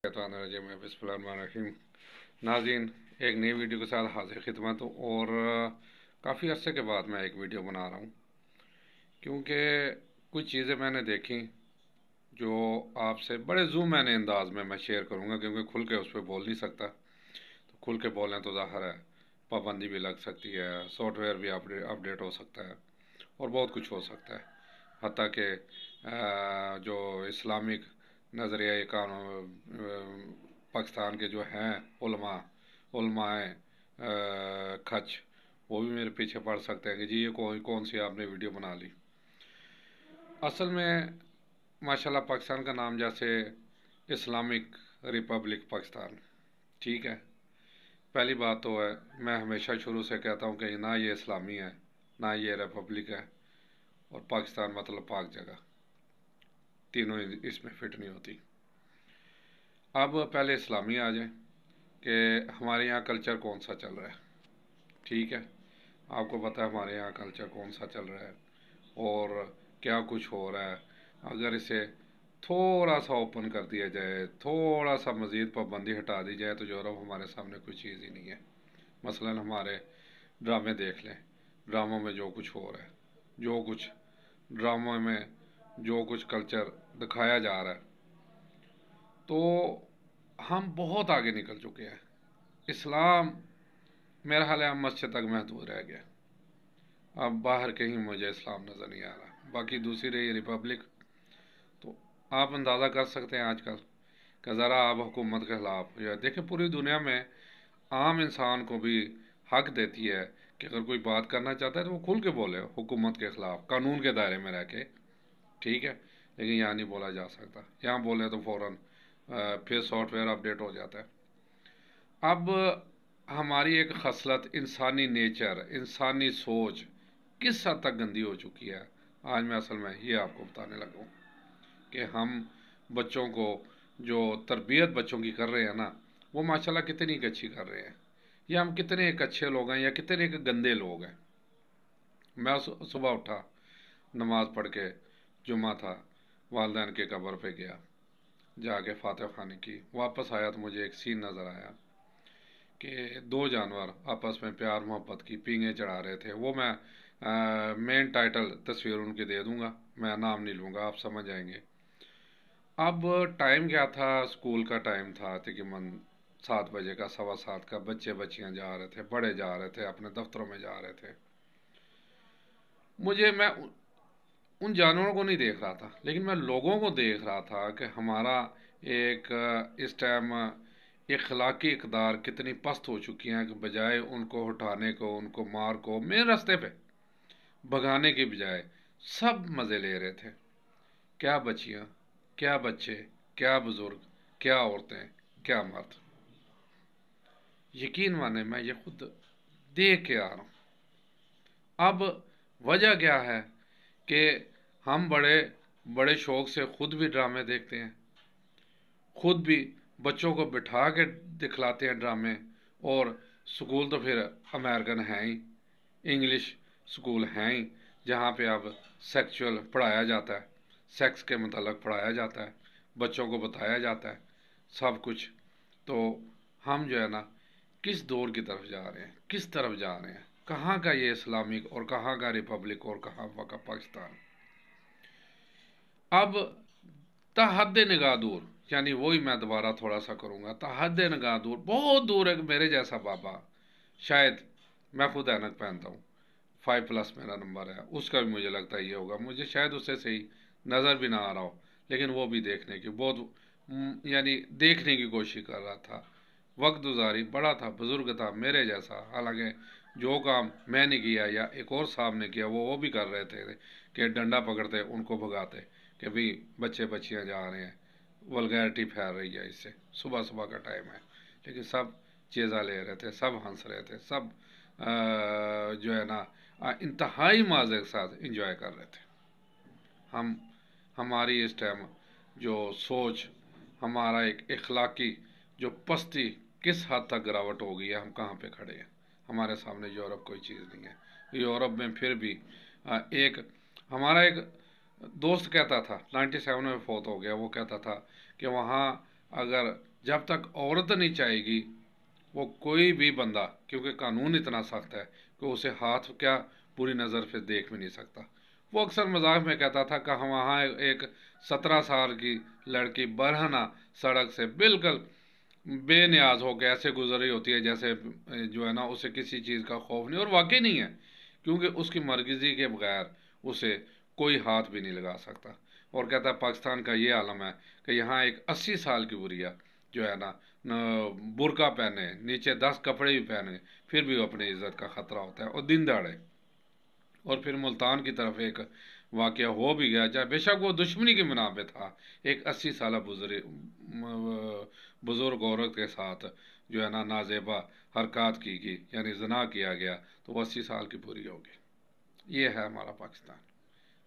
बिस्मिल्लाहिर्रहमानिर्रहीम। नाज़रीन, एक नई वीडियो के साथ हाजिर खिदमत हूँ और काफ़ी अरसे के बाद मैं एक वीडियो बना रहा हूँ क्योंकि कुछ चीज़ें मैंने देखी जो आपसे बड़े ज़ूम अंदाज में मैं शेयर करूँगा क्योंकि खुल के उस पर बोल नहीं सकता। तो खुल के बोलें तो ज़ाहिर है पाबंदी भी लग सकती है, सॉफ्टवेयर भी अपडेट हो सकता है और बहुत कुछ हो सकता है। हत्ता कि जो इस्लामिक नज़रिया कानून पाकिस्तान के जो हैं उलमाए खच, वो भी मेरे पीछे पड़ सकते हैं कि जी ये कौन कौन सी आपने वीडियो बना ली। असल में माशाल्लाह पाकिस्तान का नाम जैसे इस्लामिक रिपब्लिक पाकिस्तान, ठीक है। पहली बात तो है, मैं हमेशा शुरू से कहता हूँ कि ना ये इस्लामी है ना ये रिपब्लिक है, और पाकिस्तान मतलब पाक जगह, तीनों इसमें फिट नहीं होती। अब पहले इस्लामी आ जाए कि हमारे यहाँ कल्चर कौन सा चल रहा है, ठीक है। आपको पता है हमारे यहाँ कल्चर कौन सा चल रहा है और क्या कुछ हो रहा है। अगर इसे थोड़ा सा ओपन कर दिया जाए, थोड़ा सा मज़ीद पाबंदी हटा दी जाए, तो यूरोप हमारे सामने कोई चीज़ ही नहीं है। मसलन हमारे ड्रामे देख लें, ड्रामों में जो कुछ हो रहा है, जो कुछ ड्रामों में जो कुछ कल्चर दिखाया जा रहा है, तो हम बहुत आगे निकल चुके हैं। इस्लाम मेरा हाल है मस्जिद तक महदूद रह गया। अब बाहर कहीं मुझे इस्लाम नज़र नहीं आ रहा। बाकी दूसरी रही रिपब्लिक, तो आप अंदाज़ा कर सकते हैं आजकल कि ज़रा आप हुकूमत के ख़िलाफ़ या देखें, पूरी दुनिया में आम इंसान को भी हक देती है कि अगर कोई बात करना चाहता है तो वो खुल के बोले हुकूमत के ख़िलाफ़, कानून के दायरे में रह के, ठीक है। लेकिन यहाँ नहीं बोला जा सकता। यहाँ बोले तो फ़ौरन फिर सॉफ्टवेयर अपडेट हो जाता है। अब हमारी एक खसलत, इंसानी नेचर, इंसानी सोच किस हद तक गंदी हो चुकी है, आज मैं असल में ये आपको बताने लगा हूँ कि हम बच्चों को जो तरबियत बच्चों की कर रहे हैं ना, वो माशाल्लाह कितनी एक अच्छी कर रहे हैं, या हम कितने एक अच्छे लोग हैं या कितने एक गंदे लोग हैं। मैं सुबह उठा, नमाज पढ़ के, जुम्मा था, वालदैन के कब्र पे गया, जाके फातिहा खानी की, वापस आया तो मुझे एक सीन नज़र आया कि दो जानवर आपस में प्यार मोहब्बत की पींगे चढ़ा रहे थे। वो मैं मेन टाइटल तस्वीर उनकी दे दूंगा, मैं नाम नहीं लूँगा, आप समझ जाएंगे। अब टाइम क्या था, स्कूल का टाइम था, तकरीबन 7 बजे का, 7:15 का। बच्चे बच्चियाँ जा रहे थे, बड़े जा रहे थे, अपने दफ्तरों में जा रहे थे। मैं उन जानवरों को नहीं देख रहा था, लेकिन मैं लोगों को देख रहा था कि हमारा एक इस टाइम इखलाकी इकदार कितनी पस्त हो चुकी हैं कि बजाय उनको उठाने को, उनको मार को मेन रास्ते पे भगाने के बजाय सब मज़े ले रहे थे। क्या बच्चियाँ, क्या बच्चे, क्या बुज़ुर्ग, क्या औरतें, क्या मर्द। यकीन माने मैं ये खुद देख के आ रहा हूँ। अब वजह क्या है कि हम बड़े बड़े शौक़ से खुद भी ड्रामे देखते हैं, खुद भी बच्चों को बिठा के दिखलाते हैं ड्रामे। और स्कूल तो फिर अमेरिकन हैं ही, इंग्लिश स्कूल हैं ही, जहाँ पे अब सेक्सुअल पढ़ाया जाता है, सेक्स के मतलब पढ़ाया जाता है, बच्चों को बताया जाता है सब कुछ। तो हम जो है ना, किस दौर की तरफ जा रहे हैं, किस तरफ जा रहे हैं, कहाँ का ये इस्लामिक और कहाँ का रिपब्लिक और कहाँ का पाकिस्तान। अब तहद निगाह दूर, यानी वही मैं दोबारा थोड़ा सा करूँगा, तहद निगाह दूर, बहुत दूर है। मेरे जैसा बाबा, शायद, मैं खुद ऐनक पहनता हूँ, 5+ मेरा नंबर है, उसका भी मुझे लगता है ये होगा, मुझे शायद उससे सही नज़र भी ना आ रहा हो, लेकिन वो भी देखने की बहुत यानी देखने की कोशिश कर रहा था। वक्त गुजारी, बड़ा था, बुज़ुर्ग था मेरे जैसा। हालांकि जो काम मैं नहीं किया या एक और साहब ने किया, वो भी कर रहे थे कि डंडा पकड़ते उनको भगाते कि भाई बच्चे बच्चियाँ जा रहे हैं, वल्गैरिटी फैल रही है इससे, सुबह सुबह का टाइम है। लेकिन सब चेज़ा ले रहे थे, सब हंस रहे थे, सब जो है ना इंतहाई मज़े के साथ इंजॉय कर रहे थे। हम हमारी इस टाइम जो सोच, हमारा एक इखलाकी जो पस्ती किस हद तक गिरावट हो गई है, हम कहाँ पे खड़े हैं। हमारे सामने यूरोप कोई चीज़ नहीं है। यूरोप में फिर भी एक हमारा एक दोस्त कहता था, 97 में फोत हो गया, वो कहता था कि वहाँ अगर जब तक औरत नहीं चाहेगी वो कोई भी बंदा, क्योंकि कानून इतना सख्त है कि उसे हाथ क्या बुरी नज़र से देख भी नहीं सकता। वो अक्सर मजाक में कहता था कि हम वहाँ एक 17 साल की लड़की बरहना सड़क से बिल्कुल बेनियाज होकर ऐसे गुजर रही होती है जैसे जो है ना उसे किसी चीज़ का खौफ नहीं, और वाकई नहीं है, क्योंकि उसकी मर्जी के बगैर उसे कोई हाथ भी नहीं लगा सकता। और कहता है पाकिस्तान का ये आलम है कि यहाँ एक 80 साल की बुढ़िया जो है ना बुरका पहने, नीचे 10 कपड़े भी पहने, फिर भी वो अपनी इज्जत का खतरा होता है, और दिन दहाड़े। और फिर मुल्तान की तरफ एक वाक़या हो भी गया, चाहे बेशक वो दुश्मनी की बिना पे था, एक 80 साल बुजुर्ग औरत के साथ जो है ना नाजेबा हरकत की, यानी जना किया गया, तो वो 80 साल की पूरी होगी। ये है हमारा पाकिस्तान।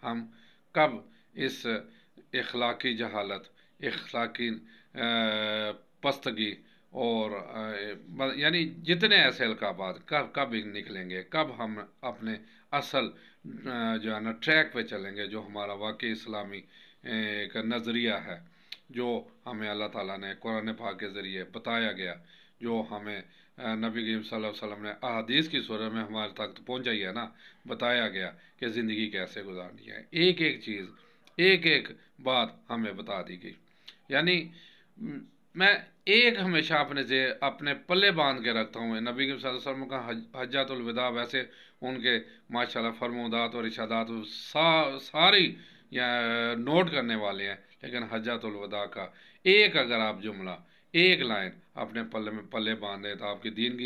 हम कब इस इखलाकी जहालत, इखलाकी पस्तगी और यानी जितने ऐसे अलकाबात कब कब निकलेंगे, कब हम अपने असल जो है ना ट्रैक पे चलेंगे, जो हमारा वाकई इस्लामी एक नज़रिया है, जो हमें अल्लाह ताला ने कुरान पाक के ज़रिए बताया गया, जो हमें नबी करीम सल्लल्लाहु अलैहि वसल्लम ने अहादीस की सूरत में हमारे तक तो पहुँचाई है ना, बताया गया कि ज़िंदगी कैसे गुजारनी है। एक एक चीज़, एक एक बात हमें बता दी गई। यानी मैं एक हमेशा अपने पल्ले बांध के रखता हूँ नबी करीम सल्लल्लाहु अलैहि वसल्लम का हज्जतुल विदा। वैसे उनके माशाल्लाह फरमोदात और इशादात सारी या नोट करने वाले हैं, लेकिन हज्जतुल विदा का एक अगर आप जुमला, एक लाइन अपने पल्ले में पल्ले बांध दें तो आपकी दीन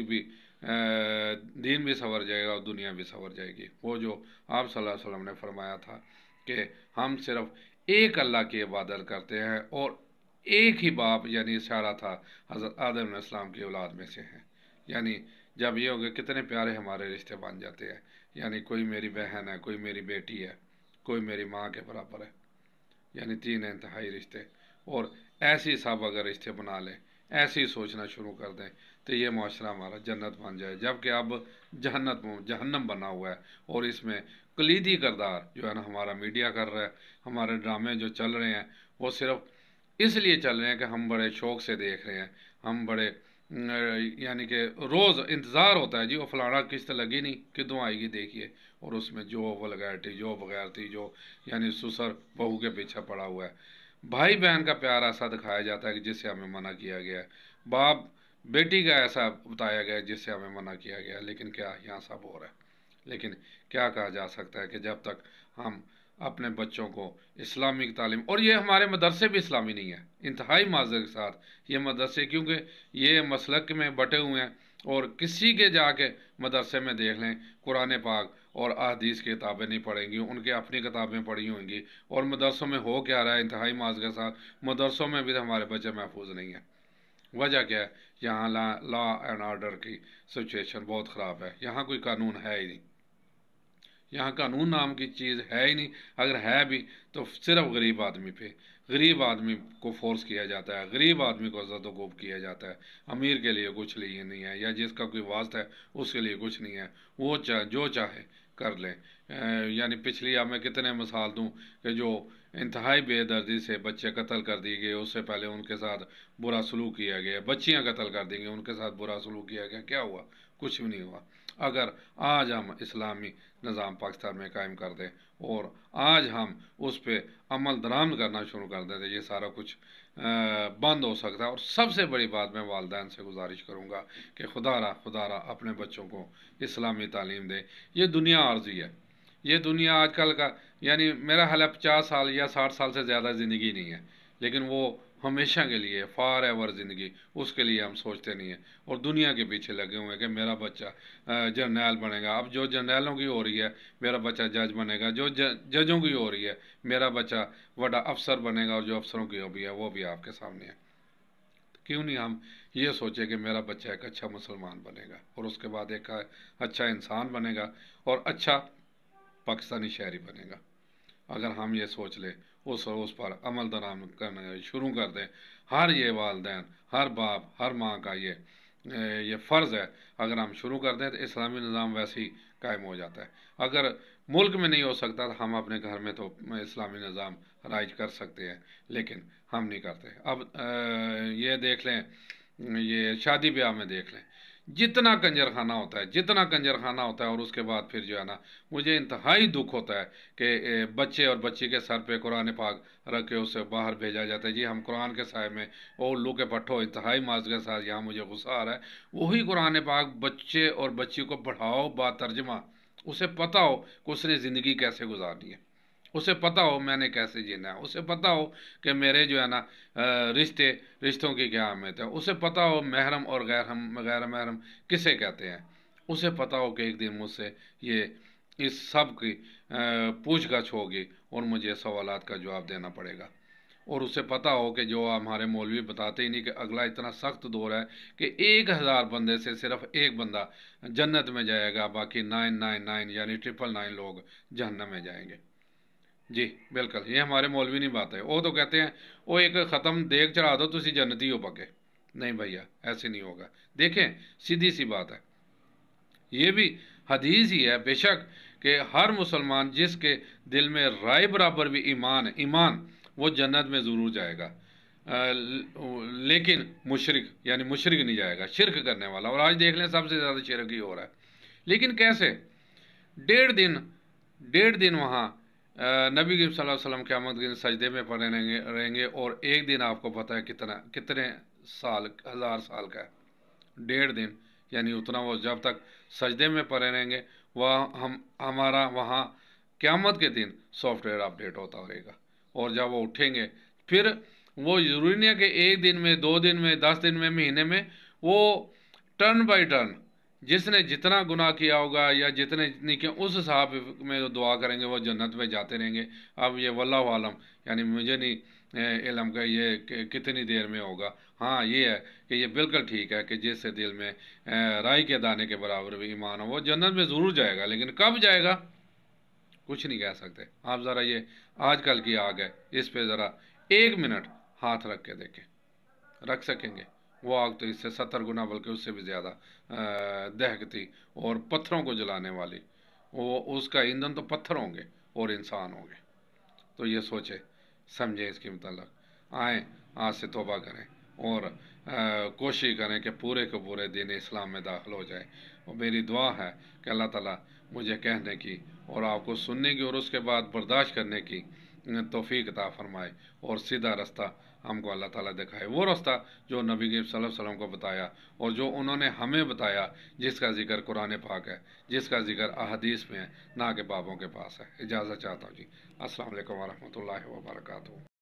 भी संवर जाएगा और दुनिया भी संवर जाएगी। वो जो आप सल्लल्लाहु अलैहि वसल्लम ने फरमाया था कि हम सिर्फ एक अल्लाह की इबादत करते हैं और एक ही बाप, यानी इशारा था हज़रत आदम अलैहिस्सलाम की औलाद में से हैं। यानी जब ये हो गया कितने प्यारे हमारे रिश्ते बन जाते हैं, यानी कोई मेरी बहन है, कोई मेरी बेटी है, कोई मेरी माँ के बराबर है, यानी 3 इंतहाई रिश्ते। और ऐसी सब अगर रिश्ते बना लें, ऐसे ही सोचना शुरू कर दें, तो ये माशरा हमारा जन्नत बन जाए। जबकि अब जहन्नम बना हुआ है, और इसमें कलीदी किरदार जो है ना हमारा मीडिया कर रहा है। हमारे ड्रामे जो चल रहे हैं वो सिर्फ इसलिए चल रहे हैं कि हम बड़े शौक से देख रहे हैं, हम बड़े यानी कि रोज़ इंतज़ार होता है जी वो फलाना किस्त लगी नहीं किदों आएगी देखिए, और उसमें जो वल्गैरिटी, जो बगैरती, जो यानी ससुर बहू के पीछे पड़ा हुआ है। भाई बहन का प्यार ऐसा दिखाया जाता है कि जिससे हमें मना किया गया है, बाप बेटी का ऐसा बताया गया है जिससे हमें मना किया गया है। लेकिन क्या यहाँ सब हो रहा है। लेकिन क्या कहा जा सकता है कि जब तक हम अपने बच्चों को इस्लामिक तालीम, और ये हमारे मदरसे भी इस्लामी नहीं है, इंतहाई माज़रत के साथ ये मदरसे, क्योंकि ये मसलक में बटे हुए हैं, और किसी के जाके मदरसे में देख लें कुरान पाक और अहदीस की किताबें नहीं पढ़ेंगी, उनके अपनी किताबें पढ़ी होंगी। और मदरसों में हो क्या रहा है इंतहाई माज़रत के साथ, मदरसों में भी हमारे बच्चे महफूज नहीं हैं। वजह क्या है? यहाँ लॉ एंड ऑर्डर की सिचुएशन बहुत ख़राब है। यहाँ कोई कानून है ही नहीं, यहाँ कानून नाम की चीज़ है ही नहीं। अगर है भी तो सिर्फ गरीब आदमी पे, गरीब आदमी को फोर्स किया जाता है, गरीब आदमी को ज़द-ओ-कोब किया जाता है। अमीर के लिए कुछ लिए नहीं है, या जिसका कोई वास्ता है उसके लिए कुछ नहीं है, वो जो चाहे कर लें। यानी पिछली अब मैं कितने मिसाल दूँ कि जो इंतहाई बेदर्दी से बच्चे कत्ल कर दिए गए, उससे पहले उनके साथ बुरा सलूक किया गया, बच्चियाँ कत्ल कर दी गई, उनके साथ बुरा सलूक किया गया, क्या हुआ? कुछ भी नहीं हुआ। अगर आज हम इस्लामी निज़ाम पाकिस्तान में कायम कर दें और आज हम उस पर अमल दरामद करना शुरू कर दें, तो ये सारा कुछ बंद हो सकता है। और सबसे बड़ी बात मैं वालिदैन से गुजारिश करूँगा कि खुदारा अपने बच्चों को इस्लामी तालीम दें। ये दुनिया आर्जी है, ये दुनिया आजकल का, यानी मेरा हाल है 50 साल या 60 साल से ज़्यादा ज़िंदगी नहीं है, लेकिन वो हमेशा के लिए फॉर एवर ज़िंदगी, उसके लिए हम सोचते नहीं हैं, और दुनिया के पीछे लगे हुए हैं कि मेरा बच्चा जर्नैल बनेगा। अब जो जर्नैलों की हो रही है, मेरा बच्चा जज बनेगा, जो जजों की हो रही है, मेरा बच्चा बड़ा अफसर बनेगा, और जो अफसरों की हो भी है वो भी आपके सामने है। क्यों नहीं हम ये सोचे कि मेरा बच्चा एक अच्छा मुसलमान बनेगा, और उसके बाद एक अच्छा इंसान बनेगा, और अच्छा पाकिस्तानी शहरी बनेगा। अगर हम ये सोच लें, उस पर अमल दरामद करना शुरू कर दें, हर ये वालिदैन, हर बाप, हर माँ का ये फ़र्ज़ है, अगर हम शुरू कर दें तो इस्लामी निज़ाम वैसे ही कायम हो जाता है। अगर मुल्क में नहीं हो सकता तो हम अपने घर में तो इस्लामी निज़ाम राइज कर सकते हैं, लेकिन ہم نہیں کرتے۔ اب یہ دیکھ لیں، یہ شادی بیاہ میں دیکھ لیں، جتنا کنجر خانہ ہوتا ہے، جتنا کنجر خانہ ہوتا ہے، اور اس کے بعد پھر جو ہے نا، مجھے انتہائی دکھ ہوتا ہے کہ بچے اور بچی کے سر پہ قرآن پاک رکھ کے اسے باہر بھیجا جاتا ہے، جی ہم قرآن کے سائے میں، اور الو کے پٹھو، انتہائی معذرت کے ساتھ یہاں مجھے غصہ آ رہا ہے، وہی قرآن پاک بچے اور بچی کو پڑھاؤ با ترجمہ، اسے پتہ ہو کہ اس نے زندگی کیسے گزارنی ہے، اسے پتہ ہو میں نے کیسے جینا ہے، اسے پتہ ہو کہ میرے جو ہے نا رشتوں کی کیا اہمیت ہے، اسے پتہ ہو محرم اور غیر محرم کسے کہتے ہیں، اسے پتہ ہو کہ ایک دن مجھ سے یہ اس سب کی پوچھ گچھ ہوگی اور مجھے سوالات کا جواب دینا پڑے گا، اور اسے پتہ ہو کہ جو ہمارے مولوی بتاتے ہی نہیں کہ اگلا اتنا سخت دور ہے کہ 1,000 بندے سے صرف ایک بندہ جنت میں جائے گا، باقی 999 یعنی 999 لوگ جہنم میں جائیں گے۔ جی بالکل، یہ ہمارے مولوی نہیں بات ہے، وہ تو کہتے ہیں وہ ایک ختم دیگ چڑھا دو تسی جنتی ہو پکے، نہیں بھیا ایسے نہیں ہوگا۔ دیکھیں سیدھی سی بات ہے، یہ بھی حدیث ہی ہے بے شک کہ ہر مسلمان جس کے دل میں رائے برابر بھی ایمان وہ جنت میں ضرور جائے گا، لیکن مشرک یعنی مشرک نہیں جائے گا، شرک کرنے والا، اور آج دیکھ لیں سب سے زیادہ شرک ہی ہو رہا ہے۔ لیکن کیسے؟ 1.5 دن وہاں نبی کریم صلی اللہ علیہ وسلم قیامت کے دن سجدے میں پڑے رہیں گے، اور ایک دن آپ کو پتہ ہے کتنے سال، 1,000 سال کا ہے، 1.5 دن، یعنی اتنا وہ جب تک سجدے میں پڑے رہیں گے وہ ہمارا وہاں قیامت کے دن سافٹ ویئر اپڈیٹ ہوتا رہے گا، اور جب وہ اٹھیں گے پھر وہ ضروری نہیں ہے کہ 1 دن میں، 2 دن میں، 10 دن میں، مہینے میں، وہ ٹرن بائی ٹرن جس نے جتنا گناہ کیا ہوگا یا جتنے نہیں کیا اس حساب میں دعا کریں گے، وہ جنت میں جاتے رہیں گے۔ اب یہ واللہ عالم، یعنی مجھے نہیں علم کا یہ کتنی دیر میں ہوگا۔ ہاں یہ ہے کہ یہ بالکل ٹھیک ہے کہ جس سے دل میں رائی کے دانے کے برابر بھی ایمان ہو وہ جنت میں ضرور جائے گا، لیکن کب جائے گا کچھ نہیں کہہ سکتے۔ آپ ذرا یہ آج کل کی آگ ہے، اس پہ ذرا 1 منٹ ہاتھ رکھ کے دیکھیں، رکھ سکیں گے؟ وہ آگ تو اس سے 70 گنا بلکہ اس سے بھی زیادہ دہکتی اور پتھروں کو جلانے والی، وہ اس کا ایندھن تو پتھر ہوں گے اور انسان ہوں گے۔ تو یہ سوچے سمجھیں اس کے متعلق، آئیں آج سے توبہ کریں اور کوشش کریں کہ پورے کے پورے دین اسلام میں داخل ہو جائے، اور میری دعا ہے کہ اللہ تعالیٰ مجھے کہنے کی اور آپ کو سننے کی اور اس کے بعد برداشت کرنے کی توفیق عطا فرمائے، اور سیدھا رستہ ہم کو اللہ تعالیٰ دکھائے، وہ رستہ جو نبی کریم صلی اللہ علیہ وسلم کو بتایا اور جو انہوں نے ہمیں بتایا، جس کا ذکر قرآن پاک ہے، جس کا ذکر احادیث میں ہے، نہ کہ بابوں کے پاس ہے۔ اجازت چاہتا ہوں جی، السلام علیکم ورحمۃ اللہ وبرکاتہ۔